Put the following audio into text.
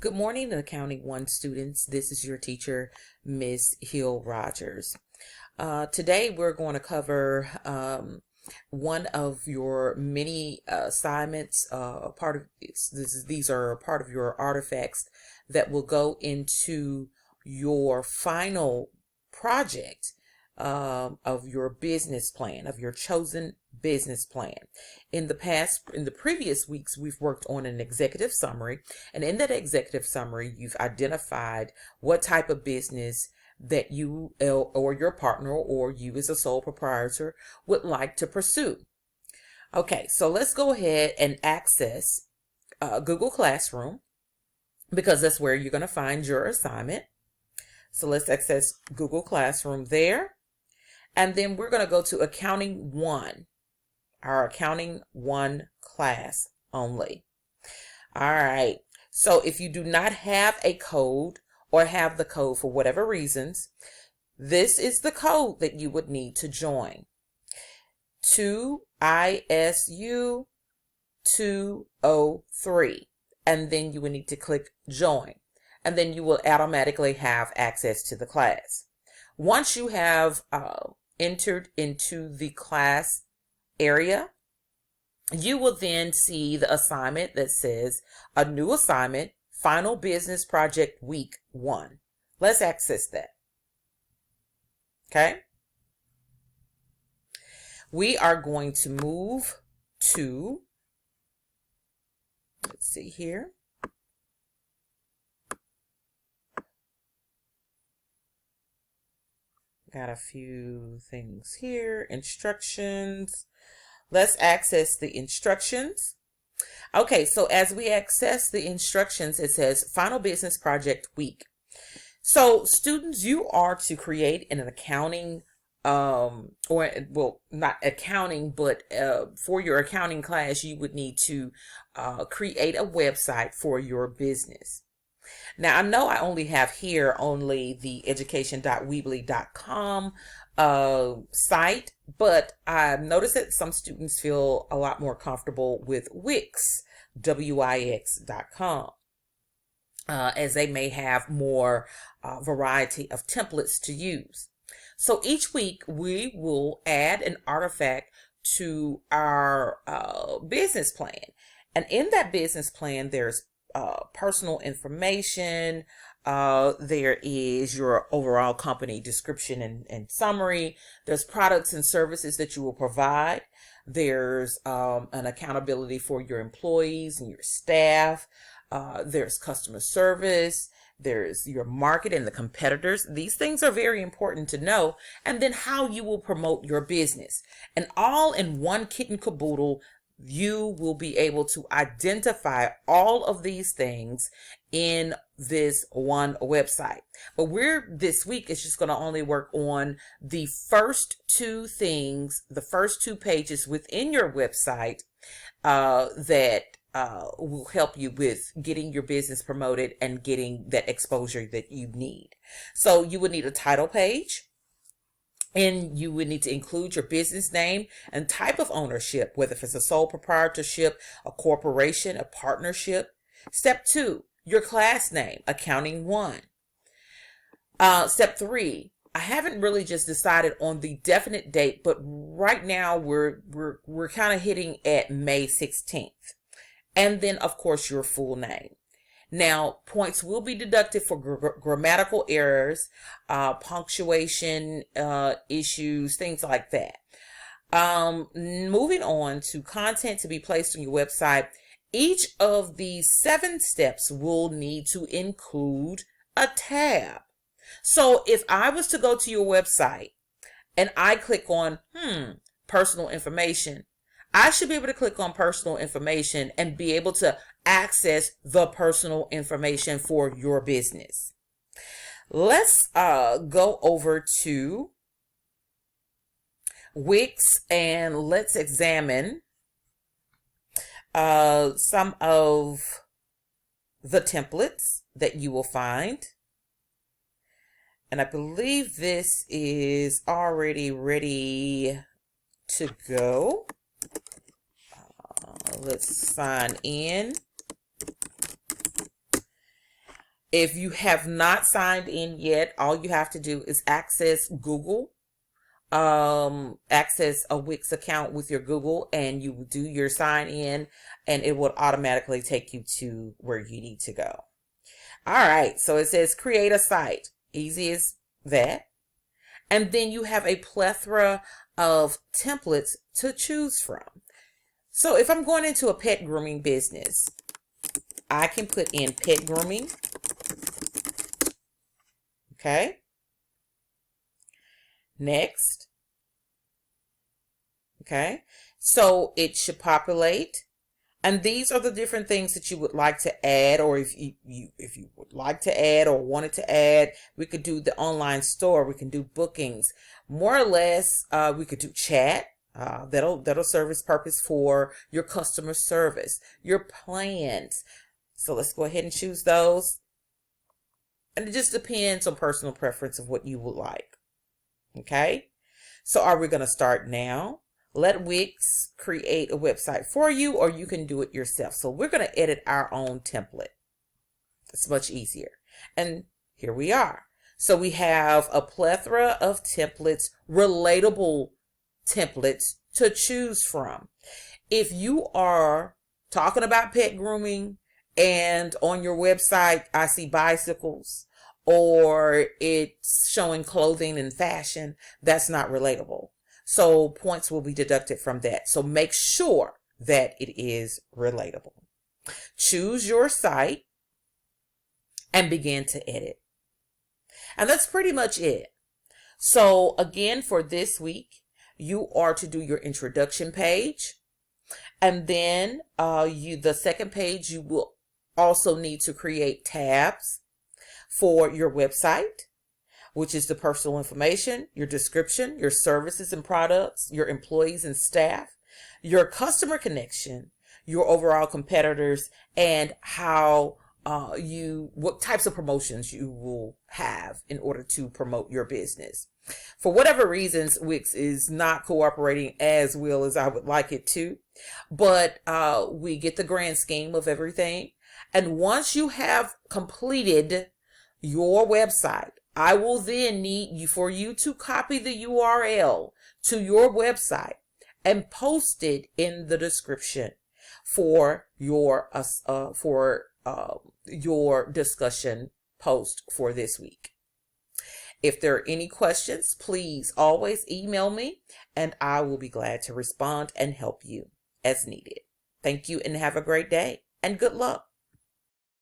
Good morning, Accounting 1 students. This is your teacher, Miss Hill Rogers. Today we're going to cover one of your many assignments. These are part of your artifacts that will go into your final project of your business plan, of your chosen business plan. In the previous weeks, we've worked on an executive summary, and in that executive summary, you've identified what type of business that you or your partner or you as a sole proprietor would like to pursue. Okay, so let's go ahead and access Google Classroom, because that's where you're going to find your assignment. So let's access Google Classroom there. And then we're going to go to Accounting 1, our Accounting 1 class only. All right. So if you do not have a code or have the code for whatever reasons, this is the code that you would need to join. 2ISU 203. And then you would need to click join. And then you will automatically have access to the class. Once you have entered into the class area, you will then see the assignment that says a new assignment, Final Business Project Week 1. Let's access that. Okay. We are going to move to, let's see here. Got a few things here. Instructions. Let's access the instructions. Okay, so as we access the instructions, it says Final Business Project Week. So students, you are to create an accounting, not accounting, but for your accounting class, you would need to create a website for your business. Now, I know I only have here only the education.weebly.com site, but I've noticed that some students feel a lot more comfortable with Wix, Wix.com, as they may have more variety of templates to use. So each week we will add an artifact to our business plan. And in that business plan, there's personal information, there is your overall company description and summary, there's products and services that you will provide, there's an accountability for your employees and your staff, there's customer service, there's your market and the competitors. These things are very important to know, and then how you will promote your business. And all in one kit and caboodle, you will be able to identify all of these things in this one website. But this week is just going to only work on the first two things, the first two pages within your website that will help you with getting your business promoted and getting that exposure that you need. So you would need a title page. And you would need to include your business name and type of ownership, whether if it's a sole proprietorship, a corporation, a partnership. Step 2, your class name, Accounting 1. Step 3, I haven't really just decided on the definite date, but right now we're kind of hitting at May 16th. And then, of course, your full name. Now, points will be deducted for grammatical errors, punctuation issues, things like that. Moving on to content to be placed on your website, each of these 7 steps will need to include a tab. So if I was to go to your website and I click on personal information, I should be able to click on personal information and be able to access the personal information for your business. Let's go over to Wix and let's examine some of the templates that you will find. And I believe this is already ready to go. Let's sign in. If you have not signed in yet, all you have to do is access Google, access a Wix account with your Google, and you do your sign in, and it will automatically take you to where you need to go. All right, so it says create a site. Easy as that. And then you have a plethora of templates to choose from. So if I'm going into a pet grooming business, I can put in pet grooming. Okay. Next. Okay. So it should populate. And these are the different things that you would like to add, or if you would like to add or wanted to add, we could do the online store. We can do bookings. More or less, we could do chat. That'll serve its purpose for your customer service, your plans. So let's go ahead and choose those. And it just depends on personal preference of what you would like. Okay. So are we going to start now? Let Wix create a website for you, or you can do it yourself. So we're going to edit our own template. It's much easier. And here we are. So we have a plethora of templates, relatable templates to choose from. If you are talking about pet grooming and on your website, I see bicycles, or it's showing clothing and fashion, that's not relatable. So points will be deducted from that. So make sure that it is relatable. Choose your site and begin to edit. And that's pretty much it. So again, for this week, you are to do your introduction page. And then the second page, you will also need to create tabs for your website, which is the personal information, your description, your services and products, your employees and staff, your customer connection, your overall competitors, and how what types of promotions you will have in order to promote your business. For whatever reasons, Wix is not cooperating as well as I would like it to, but we get the grand scheme of everything. And once you have completed your website, I will then need for you to copy the URL to your website and post it in the description for your discussion post for this week. If there are any questions, please always email me, and I will be glad to respond and help you as needed. Thank you and have a great day, and good luck.